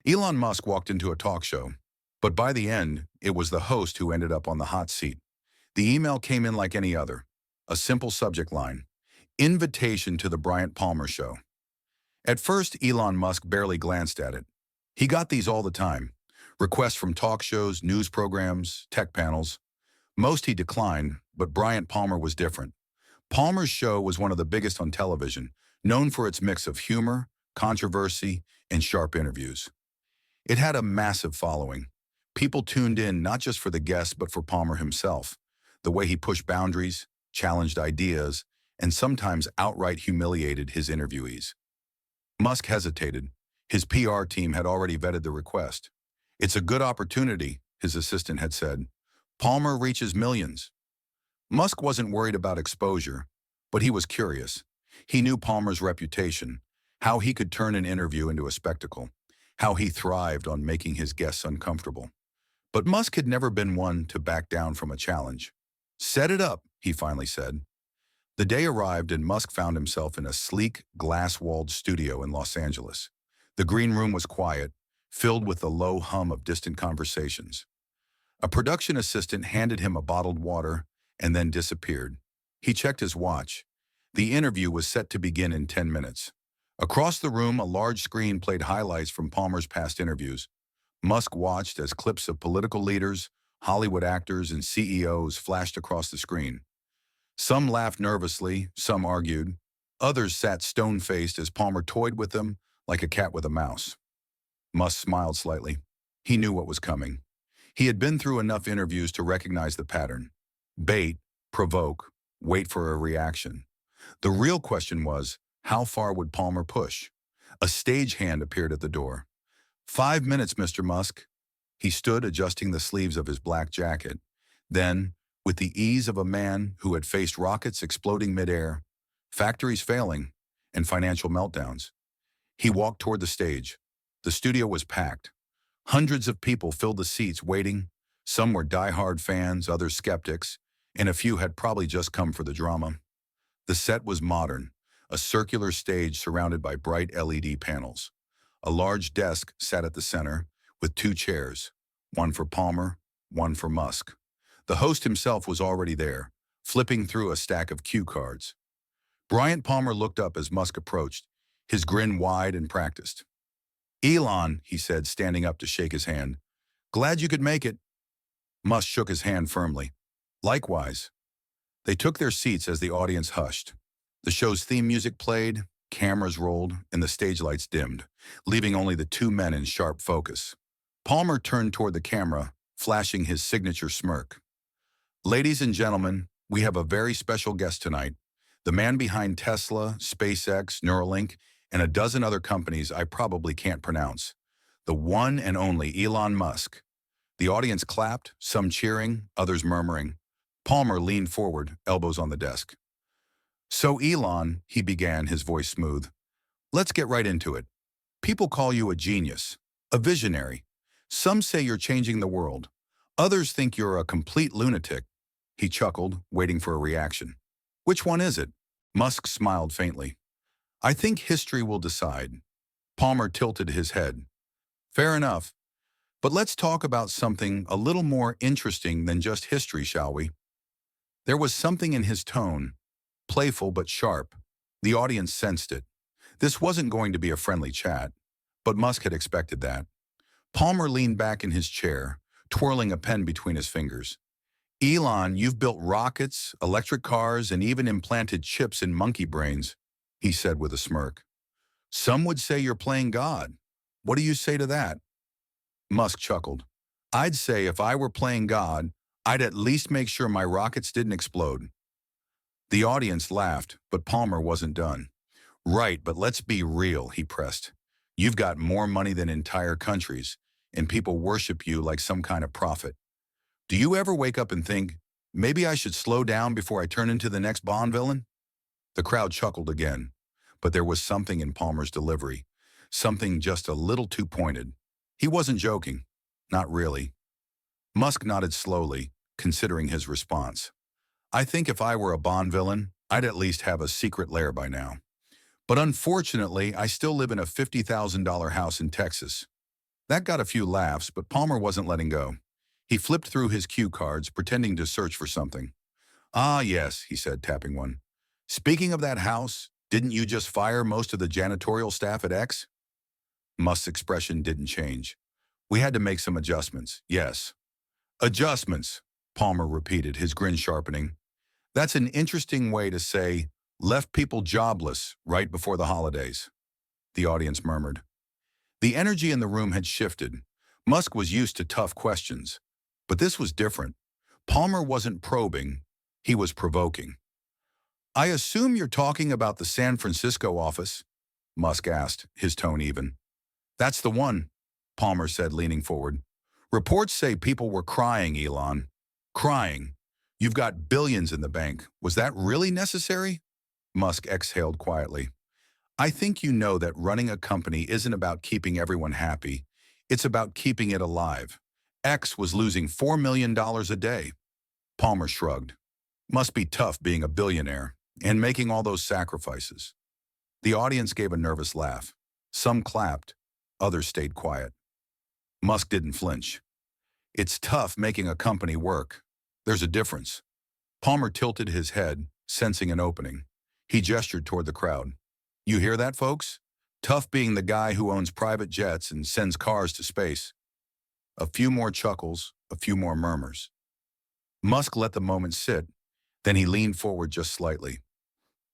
Elon Musk walked into a talk show, but by the end, it was the host who ended up on the hot seat. The email came in like any other, a simple subject line: invitation to the Bryant Palmer show. At first, Elon Musk barely glanced at it. He got these all the time: requests from talk shows, news programs, tech panels. Most he declined, but Bryant Palmer was different. Palmer's show was one of the biggest on television, known for its mix of humor, controversy, and sharp interviews. It had a massive following. People tuned in not just for the guests, but for Palmer himself, the way he pushed boundaries, challenged ideas, and sometimes outright humiliated his interviewees. Musk hesitated. His PR team had already vetted the request. "It's a good opportunity," his assistant had said. "Palmer reaches millions." Musk wasn't worried about exposure, but he was curious. He knew Palmer's reputation, how he could turn an interview into a spectacle, how he thrived on making his guests uncomfortable. But Musk had never been one to back down from a challenge. "Set it up," he finally said. The day arrived and Musk found himself in a sleek, glass-walled studio in Los Angeles. The green room was quiet, filled with the low hum of distant conversations. A production assistant handed him a bottled water and then disappeared. He checked his watch. The interview was set to begin in 10 minutes. Across the room, a large screen played highlights from Palmer's past interviews. Musk watched as clips of political leaders, Hollywood actors, and CEOs flashed across the screen. Some laughed nervously, some argued. Others sat stone-faced as Palmer toyed with them like a cat with a mouse. Musk smiled slightly. He knew what was coming. He had been through enough interviews to recognize the pattern: bait, provoke, wait for a reaction. The real question was, how far would Palmer push? A stagehand appeared at the door. "5 minutes, Mr. Musk." He stood adjusting the sleeves of his black jacket. Then, with the ease of a man who had faced rockets exploding midair, factories failing, and financial meltdowns, he walked toward the stage. The studio was packed. Hundreds of people filled the seats waiting. Some were die-hard fans, others skeptics, and a few had probably just come for the drama. The set was modern, a circular stage surrounded by bright LED panels. A large desk sat at the center, with 2 chairs, one for Palmer, one for Musk. The host himself was already there, flipping through a stack of cue cards. Bryant Palmer looked up as Musk approached, his grin wide and practiced. "Elon," he said, standing up to shake his hand. "Glad you could make it." Musk shook his hand firmly. "Likewise." They took their seats as the audience hushed. The show's theme music played, cameras rolled, and the stage lights dimmed, leaving only the 2 men in sharp focus. Palmer turned toward the camera, flashing his signature smirk. "Ladies and gentlemen, we have a very special guest tonight, the man behind Tesla, SpaceX, Neuralink, and a dozen other companies I probably can't pronounce. The one and only Elon Musk." The audience clapped, some cheering, others murmuring. Palmer leaned forward, elbows on the desk. "So Elon," he began, his voice smooth, "let's get right into it. People call you a genius, a visionary. Some say you're changing the world. Others think you're a complete lunatic." He chuckled, waiting for a reaction. "Which one is it?" Musk smiled faintly. "I think history will decide." Palmer tilted his head. "Fair enough. But let's talk about something a little more interesting than just history, shall we?" There was something in his tone, playful but sharp. The audience sensed it. This wasn't going to be a friendly chat, but Musk had expected that. Palmer leaned back in his chair, twirling a pen between his fingers. "Elon, you've built rockets, electric cars, and even implanted chips in monkey brains," he said with a smirk. "Some would say you're playing God. What do you say to that?" Musk chuckled. "I'd say if I were playing God, I'd at least make sure my rockets didn't explode." The audience laughed, but Palmer wasn't done. "Right, but let's be real," he pressed. "You've got more money than entire countries, and people worship you like some kind of prophet. Do you ever wake up and think, maybe I should slow down before I turn into the next Bond villain?" The crowd chuckled again, but there was something in Palmer's delivery, something just a little too pointed. He wasn't joking. Not really. Musk nodded slowly, considering his response. "I think if I were a Bond villain, I'd at least have a secret lair by now. But unfortunately, I still live in a $50,000 house in Texas." That got a few laughs, but Palmer wasn't letting go. He flipped through his cue cards, pretending to search for something. Ah, yes, he said, tapping one. Speaking of that house, didn't you just fire most of the janitorial staff at X? Musk's expression didn't change. We had to make some adjustments, yes. Adjustments, Palmer repeated, his grin sharpening. That's an interesting way to say, left people jobless right before the holidays. The audience murmured. The energy in the room had shifted. Musk was used to tough questions. But this was different. Palmer wasn't probing, he was provoking. I assume you're talking about the San Francisco office? Musk asked, his tone even. That's the one, Palmer said, leaning forward. Reports say people were crying, Elon. Crying. You've got billions in the bank. Was that really necessary? Musk exhaled quietly. I think you know that running a company isn't about keeping everyone happy. It's about keeping it alive. X was losing $4 million a day. Palmer shrugged. Must be tough being a billionaire and making all those sacrifices. The audience gave a nervous laugh. Some clapped, others stayed quiet. Musk didn't flinch. It's tough making a company work. There's a difference. Palmer tilted his head, sensing an opening. He gestured toward the crowd. You hear that, folks? Tough being the guy who owns private jets and sends cars to space. A few more chuckles, a few more murmurs. Musk let the moment sit, then he leaned forward just slightly.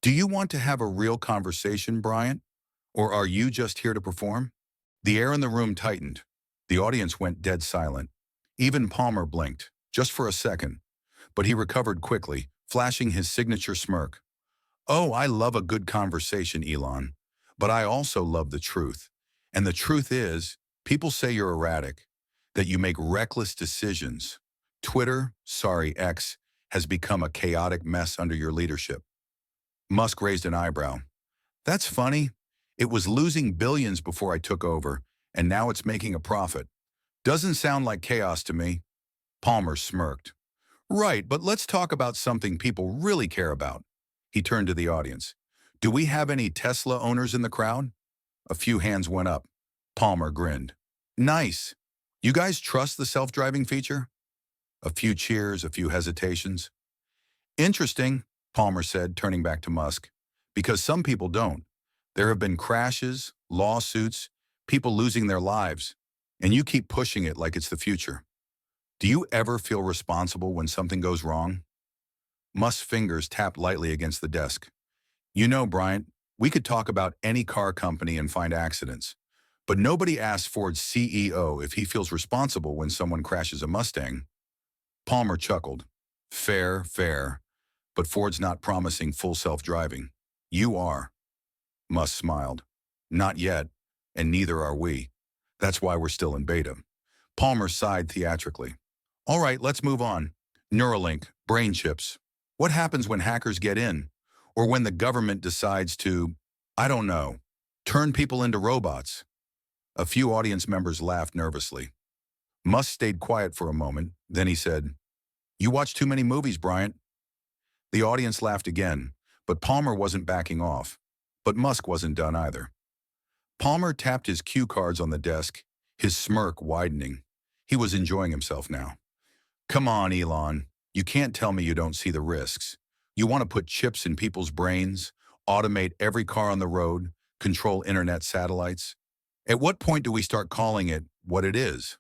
Do you want to have a real conversation, Bryant? Or are you just here to perform? The air in the room tightened. The audience went dead silent. Even Palmer blinked, just for a second. But he recovered quickly, flashing his signature smirk. Oh, I love a good conversation, Elon. But I also love the truth. And the truth is, people say you're erratic, that you make reckless decisions. Twitter, sorry, X, has become a chaotic mess under your leadership. Musk raised an eyebrow. That's funny. It was losing billions before I took over, and now it's making a profit. Doesn't sound like chaos to me. Palmer smirked. Right, but let's talk about something people really care about. He turned to the audience. Do we have any Tesla owners in the crowd? A few hands went up. Palmer grinned. Nice. You guys trust the self-driving feature? A few cheers, a few hesitations. Interesting, Palmer said, turning back to Musk. Because some people don't. There have been crashes, lawsuits, people losing their lives, and you keep pushing it like it's the future. Do you ever feel responsible when something goes wrong? Musk's fingers tapped lightly against the desk. You know, Bryant, we could talk about any car company and find accidents, but nobody asks Ford's CEO if he feels responsible when someone crashes a Mustang. Palmer chuckled. Fair, fair, but Ford's not promising full self-driving. You are. Musk smiled. Not yet, and neither are we. That's why we're still in beta. Palmer sighed theatrically. All right, let's move on. Neuralink, brain chips. What happens when hackers get in? Or when the government decides to, I don't know, turn people into robots? A few audience members laughed nervously. Musk stayed quiet for a moment, then he said, You watch too many movies, Bryant. The audience laughed again, but Palmer wasn't backing off. But Musk wasn't done either. Palmer tapped his cue cards on the desk, his smirk widening. He was enjoying himself now. Come on, Elon. You can't tell me you don't see the risks. You want to put chips in people's brains, automate every car on the road, control internet satellites. At what point do we start calling it what it is?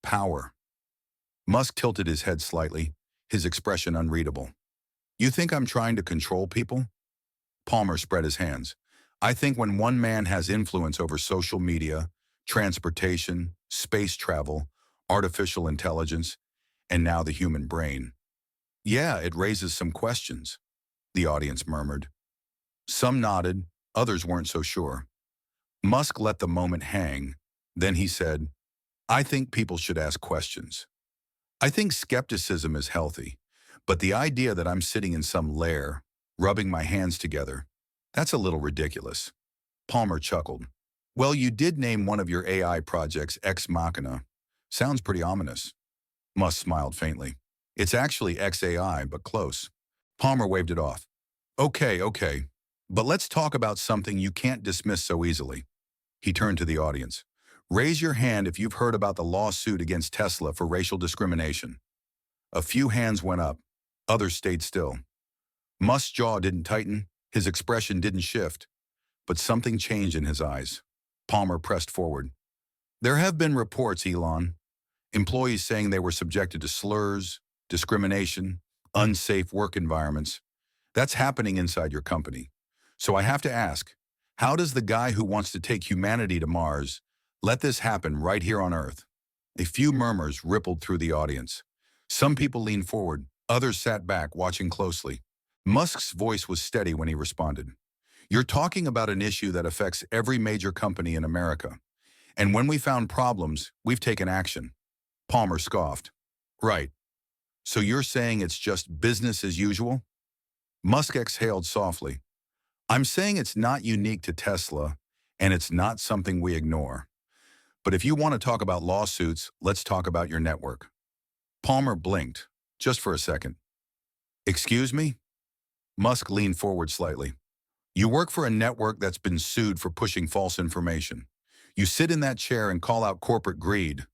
Power. Musk tilted his head slightly, his expression unreadable. You think I'm trying to control people? Palmer spread his hands. I think when one man has influence over social media, transportation, space travel, artificial intelligence, and now the human brain. Yeah, it raises some questions, the audience murmured. Some nodded, others weren't so sure. Musk let the moment hang. Then he said, I think people should ask questions. I think skepticism is healthy, but the idea that I'm sitting in some lair, rubbing my hands together, that's a little ridiculous. Palmer chuckled. Well, you did name one of your AI projects Ex Machina. Sounds pretty ominous. Musk smiled faintly. It's actually XAI, but close. Palmer waved it off. Okay. But let's talk about something you can't dismiss so easily. He turned to the audience. Raise your hand if you've heard about the lawsuit against Tesla for racial discrimination. A few hands went up. Others stayed still. Musk's jaw didn't tighten. His expression didn't shift. But something changed in his eyes. Palmer pressed forward. There have been reports, Elon. Employees saying they were subjected to slurs, discrimination, unsafe work environments. That's happening inside your company. So I have to ask, how does the guy who wants to take humanity to Mars let this happen right here on Earth? A few murmurs rippled through the audience. Some people leaned forward, others sat back, watching closely. Musk's voice was steady when he responded. You're talking about an issue that affects every major company in America. And when we found problems, we've taken action. Palmer scoffed. Right. So you're saying it's just business as usual? Musk exhaled softly. I'm saying it's not unique to Tesla, and it's not something we ignore. But if you want to talk about lawsuits, let's talk about your network. Palmer blinked, just for a second. Excuse me? Musk leaned forward slightly. You work for a network that's been sued for pushing false information. You sit in that chair and call out corporate greed,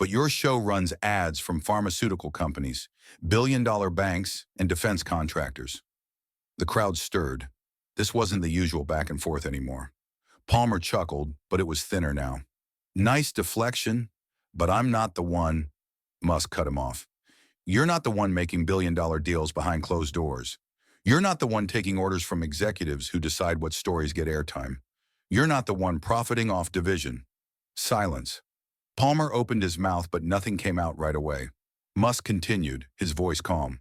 but your show runs ads from pharmaceutical companies, billion-dollar banks, and defense contractors. The crowd stirred. This wasn't the usual back and forth anymore. Palmer chuckled, but it was thinner now. Nice deflection, but I'm not the one. Musk cut him off. You're not the one making billion-dollar deals behind closed doors. You're not the one taking orders from executives who decide what stories get airtime. You're not the one profiting off division. Silence. Palmer opened his mouth, but nothing came out right away. Musk continued, his voice calm.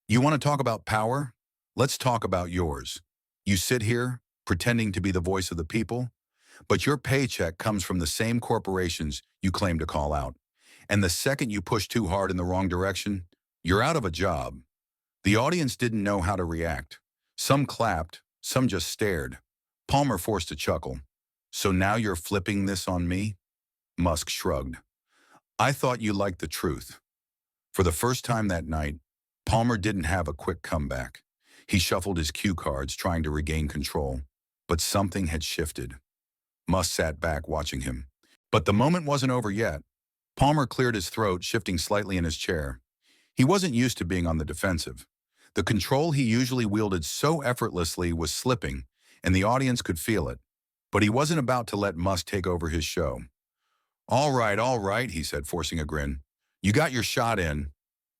You want to talk about power? Let's talk about yours. You sit here, pretending to be the voice of the people, but your paycheck comes from the same corporations you claim to call out. And the second you push too hard in the wrong direction, you're out of a job. The audience didn't know how to react. Some clapped, some just stared. Palmer forced a chuckle. So now you're flipping this on me? Musk shrugged. I thought you liked the truth. For the first time that night, Palmer didn't have a quick comeback. He shuffled his cue cards, trying to regain control. But something had shifted. Musk sat back, watching him. But the moment wasn't over yet. Palmer cleared his throat, shifting slightly in his chair. He wasn't used to being on the defensive. The control he usually wielded so effortlessly was slipping, and the audience could feel it. But he wasn't about to let Musk take over his show. All right, he said, forcing a grin. You got your shot in.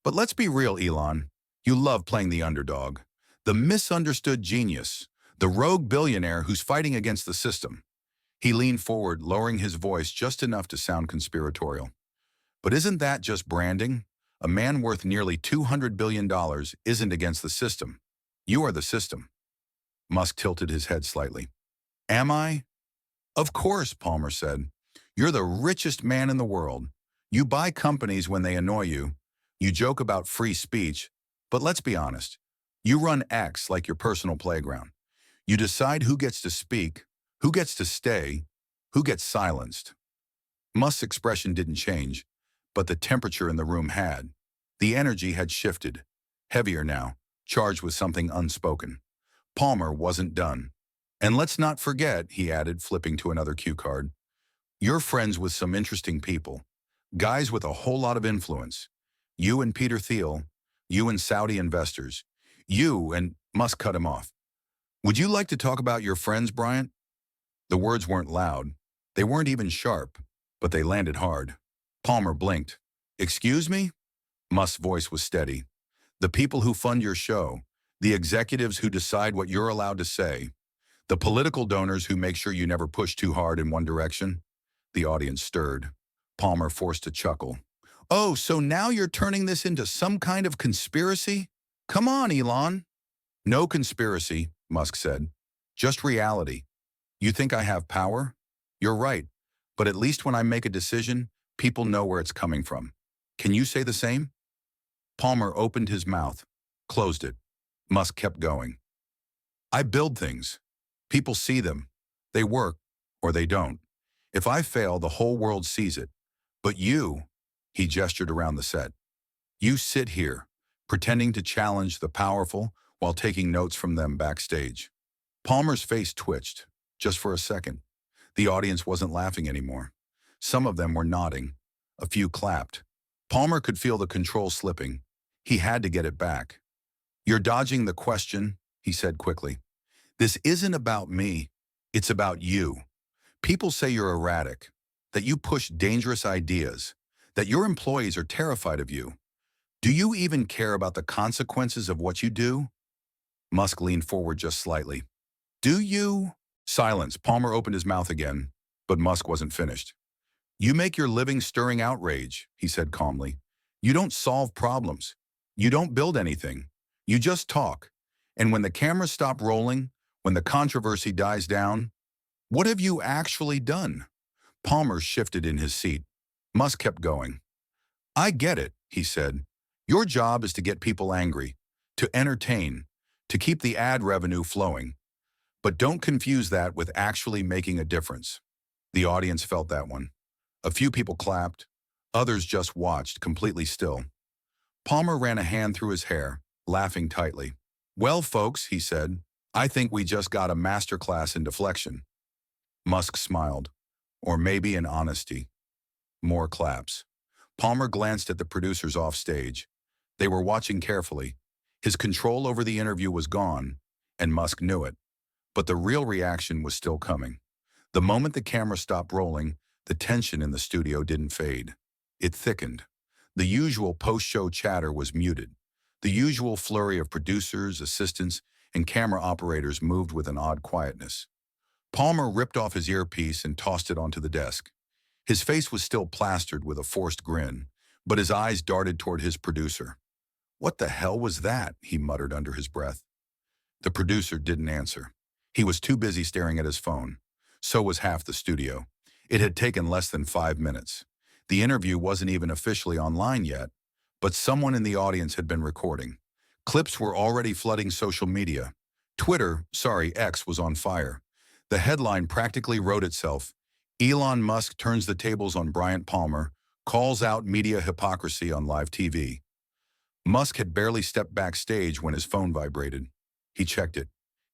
But let's be real, Elon. You love playing the underdog. The misunderstood genius. The rogue billionaire who's fighting against the system. He leaned forward, lowering his voice just enough to sound conspiratorial. But isn't that just branding? A man worth nearly $200 billion isn't against the system. You are the system. Musk tilted his head slightly. Am I? Of course, Palmer said. You're the richest man in the world. You buy companies when they annoy you. You joke about free speech. But let's be honest. You run X like your personal playground. You decide who gets to speak, who gets to stay, who gets silenced. Musk's expression didn't change, but the temperature in the room had. The energy had shifted, heavier now, charged with something unspoken. Palmer wasn't done. And let's not forget, he added, flipping to another cue card, you're friends with some interesting people, guys with a whole lot of influence. You and Peter Thiel, you and Saudi investors, you and Musk cut him off. Would you like to talk about your friends, Bryant? The words weren't loud. They weren't even sharp, but they landed hard. Palmer blinked. Excuse me? Musk's voice was steady. The people who fund your show, the executives who decide what you're allowed to say, the political donors who make sure you never push too hard in one direction. The audience stirred. Palmer forced a chuckle. Oh, so now you're turning this into some kind of conspiracy? Come on, Elon. No conspiracy, Musk said. Just reality. You think I have power? You're right. But at least when I make a decision, people know where it's coming from. Can you say the same? Palmer opened his mouth, closed it. Musk kept going. I build things. People see them. They work, or they don't. If I fail, the whole world sees it. But you, he gestured around the set, you sit here, pretending to challenge the powerful while taking notes from them backstage. Palmer's face twitched, just for a second. The audience wasn't laughing anymore. Some of them were nodding. A few clapped. Palmer could feel the control slipping. He had to get it back. "You're dodging the question," he said quickly. "This isn't about me. It's about you. People say you're erratic, that you push dangerous ideas, that your employees are terrified of you. Do you even care about the consequences of what you do?" Musk leaned forward just slightly. "Do you?" Silence. Palmer opened his mouth again, but Musk wasn't finished. "You make your living stirring outrage," he said calmly. "You don't solve problems. You don't build anything. You just talk. And when the cameras stop rolling, when the controversy dies down, what have you actually done?" Palmer shifted in his seat. Musk kept going. "I get it," he said. "Your job is to get people angry, to entertain, to keep the ad revenue flowing. But don't confuse that with actually making a difference." The audience felt that one. A few people clapped. Others just watched, completely still. Palmer ran a hand through his hair, laughing tightly. "Well, folks," he said, "I think we just got a masterclass in deflection." Musk smiled. "Or maybe in honesty." More claps. Palmer glanced at the producers off stage. They were watching carefully. His control over the interview was gone, and Musk knew it. But the real reaction was still coming. The moment the camera stopped rolling, the tension in the studio didn't fade. It thickened. The usual post-show chatter was muted. The usual flurry of producers, assistants, and camera operators moved with an odd quietness. Palmer ripped off his earpiece and tossed it onto the desk. His face was still plastered with a forced grin, but his eyes darted toward his producer. "What the hell was that?" he muttered under his breath. The producer didn't answer. He was too busy staring at his phone. So was half the studio. It had taken less than 5 minutes. The interview wasn't even officially online yet, but someone in the audience had been recording. Clips were already flooding social media. X was on fire. The headline practically wrote itself. "Elon Musk turns the tables on Bryant Palmer, calls out media hypocrisy on live TV." Musk had barely stepped backstage when his phone vibrated. He checked it.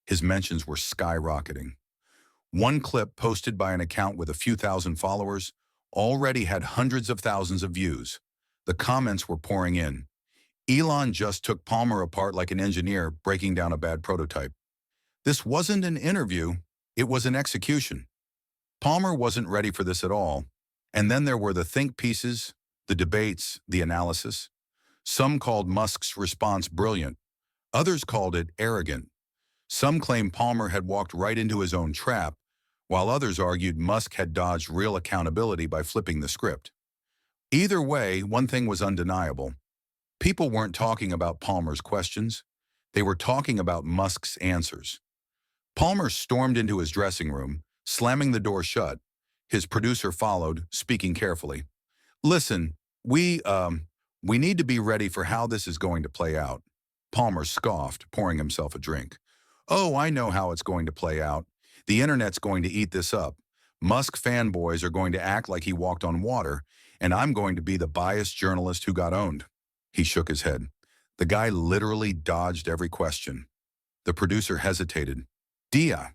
His mentions were skyrocketing. One clip posted by an account with a few thousand followers already had hundreds of thousands of views. The comments were pouring in. "Elon just took Palmer apart like an engineer breaking down a bad prototype." This wasn't an interview, it was an execution. Palmer wasn't ready for this at all. And then there were the think pieces, the debates, the analysis. Some called Musk's response brilliant. Others called it arrogant. Some claimed Palmer had walked right into his own trap, while others argued Musk had dodged real accountability by flipping the script. Either way, one thing was undeniable. People weren't talking about Palmer's questions. They were talking about Musk's answers. Palmer stormed into his dressing room, slamming the door shut. His producer followed, speaking carefully. "Listen, we need to be ready for how this is going to play out." Palmer scoffed, pouring himself a drink. "Oh, I know how it's going to play out. The internet's going to eat this up. Musk fanboys are going to act like he walked on water, and I'm going to be the biased journalist who got owned." He shook his head. The guy literally dodged every question. The producer hesitated. "Dia,